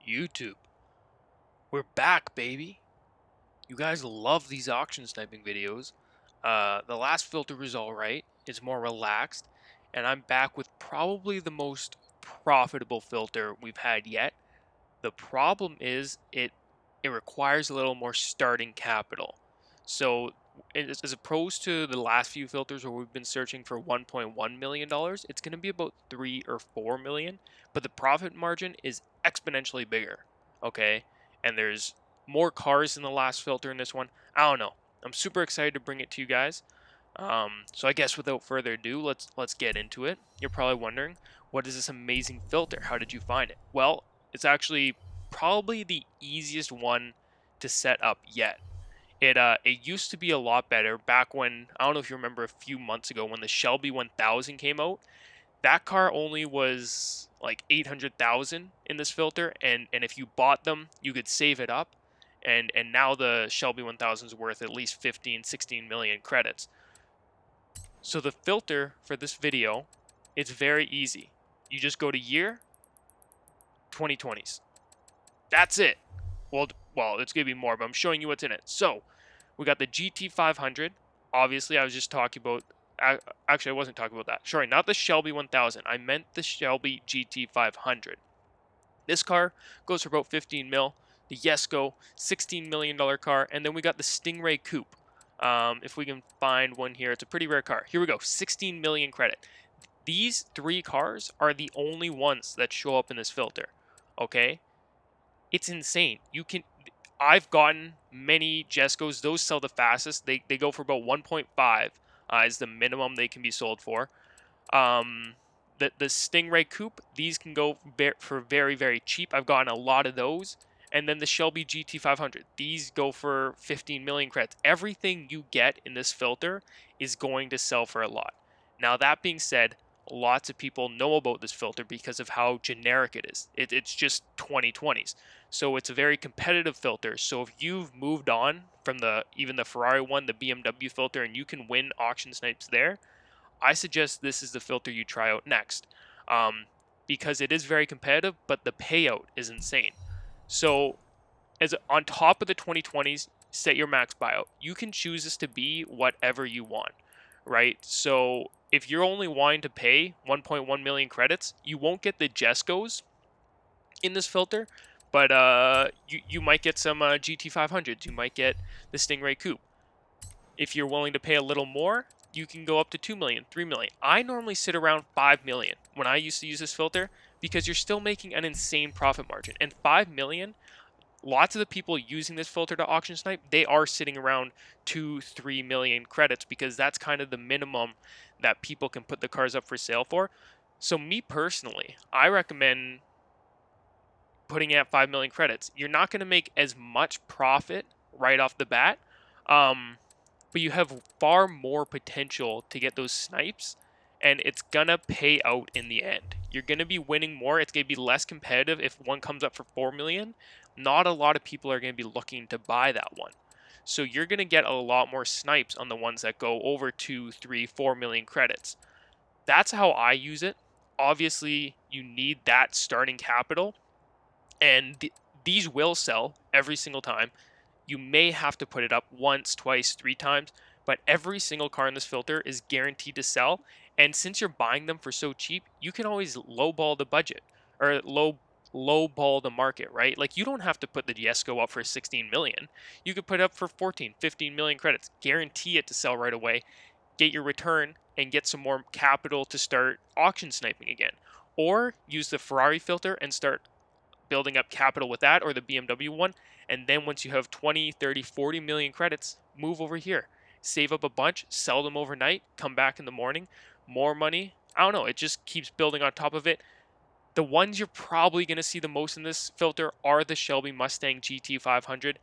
YouTube. We're back, baby. You guys love these auction sniping videos. The last filter was alright. It's more relaxed. And I'm back with probably the most profitable filter we've had yet. The problem is it requires a little more starting capital. So as opposed to the last few filters where we've been searching for $1.1 million, it's going to be about 3 or 4 million, but the profit margin is exponentially bigger. Okay? And there's more cars in the last filter in this one. I don't know. I'm super excited to bring it to you guys. So I guess without further ado, let's get into it. You're probably wondering, what is this amazing filter? How did you find it? Well, it's actually probably the easiest one to set up yet. It used to be a lot better back when, I don't know if you remember, a few months ago when the Shelby 1000 came out. That car only was like 800,000 in this filter, and if you bought them, you could save it up. And now the Shelby 1000 is worth at least 15, 16 million credits. So the filter for this video, it's very easy. You just go to year, 2020s. That's it. Well, it's going to be more, but I'm showing you what's in it. So, we got the GT500. Obviously, I was just talking about... Actually, I wasn't talking about that. Sorry, not the Shelby 1000. I meant the Shelby GT500. This car goes for about 15 mil. The Yesco, $16 million car. And then we got the Stingray Coupe. If we can find one here. It's a pretty rare car. Here we go. 16 million credit. These three cars are the only ones that show up in this filter. Okay? It's insane. I've gotten many Jescos. Those sell the fastest. They go for about 1.5 is the minimum they can be sold for. The Stingray Coupe, these can go for very, very cheap. I've gotten a lot of those. And then the Shelby GT500, these go for 15 million credits. Everything you get in this filter is going to sell for a lot. Now, that being said, lots of people know about this filter because of how generic it is. It's just 2020s. So it's a very competitive filter. So if you've moved on from even the Ferrari one, the BMW filter, and you can win auction snipes there, I suggest this is the filter you try out next. Because it is very competitive, but the payout is insane. So as on top of the 2020s, set your max buyout. You can choose this to be whatever you want, right? So if you're only wanting to pay 1.1 million credits, you won't get the Jescos in this filter, but you might get some GT500s. You might get the Stingray Coupe. If you're willing to pay a little more, you can go up to 2 million, 3 million. I normally sit around 5 million when I used to use this filter because you're still making an insane profit margin. And 5 million, lots of the people using this filter to auction snipe, they are sitting around 2-3 million credits because that's kind of the minimum that people can put the cars up for sale for. So me personally, I recommend putting it at 5 million credits. You're not going to make as much profit right off the bat, but you have far more potential to get those snipes, and it's going to pay out in the end. You're going to be winning more. It's going to be less competitive if one comes up for 4 million. Not a lot of people are going to be looking to buy that one. So you're going to get a lot more snipes on the ones that go over 2, 3, 4 million credits. That's how I use it. Obviously, you need that starting capital, and these will sell every single time. You may have to put it up once, twice, 3 times, but every single car in this filter is guaranteed to sell. And since you're buying them for so cheap, you can always lowball the budget or lowball the market, right? Like, you don't have to put the Jesco up for 16 million. You could put it up for 14, 15 million credits, guarantee it to sell right away, get your return, and get some more capital to start auction sniping again. Or use the Ferrari filter and start building up capital with that, or the BMW one. And then once you have 20, 30, 40 million credits, move over here. Save up a bunch, sell them overnight, come back in the morning, more money. I don't know, it just keeps building on top of it. The ones you're probably going to see the most in this filter are the Shelby Mustang GT500.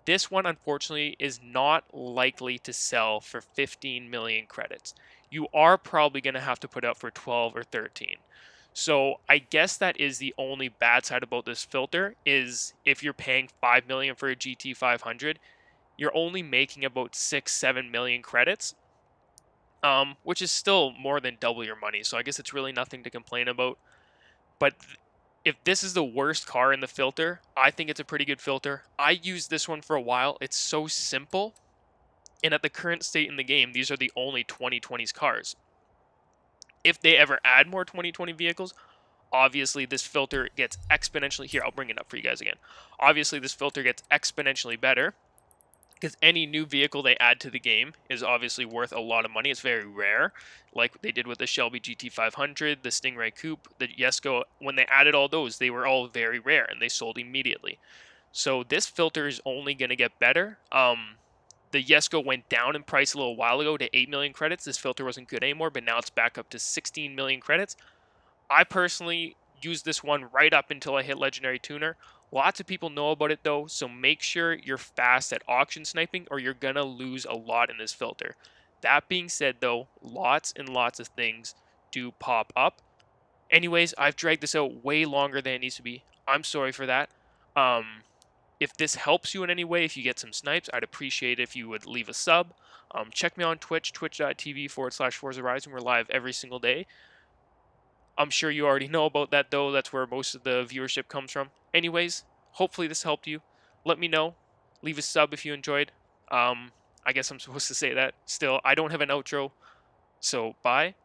This one, unfortunately, is not likely to sell for 15 million credits. You are probably going to have to put up for 12 or 13. So I guess that is the only bad side about this filter, is if you're paying 5 million for a GT500, you're only making about 6-7 million credits, which is still more than double your money. So I guess it's really nothing to complain about. But if this is the worst car in the filter, I think it's a pretty good filter. I used this one for a while. It's so simple. And at the current state in the game, these are the only 2020s cars. If they ever add more 2020 vehicles, obviously this filter gets exponentially, here, I'll bring it up for you guys again. Obviously this filter gets exponentially better because any new vehicle they add to the game is obviously worth a lot of money. It's very rare, like they did with the Shelby GT500, the Stingray Coupe, the Jesko. When they added all those, they were all very rare and they sold immediately. So this filter is only going to get better. The Jesko went down in price a little while ago to 8 million credits. This filter wasn't good anymore, but now it's back up to 16 million credits. I personally used this one right up until I hit Legendary Tuner. Lots of people know about it though, so make sure you're fast at auction sniping or you're gonna lose a lot in this filter. That being said though, lots and lots of things do pop up. Anyways, I've dragged this out way longer than it needs to be. I'm sorry for that. If this helps you in any way, if you get some snipes, I'd appreciate it if you would leave a sub. Check me on Twitch, twitch.tv/Forza Horizon. We're live every single day. I'm sure you already know about that, though. That's where most of the viewership comes from. Anyways, hopefully this helped you. Let me know. Leave a sub if you enjoyed. I guess I'm supposed to say that. Still, I don't have an outro. So, bye.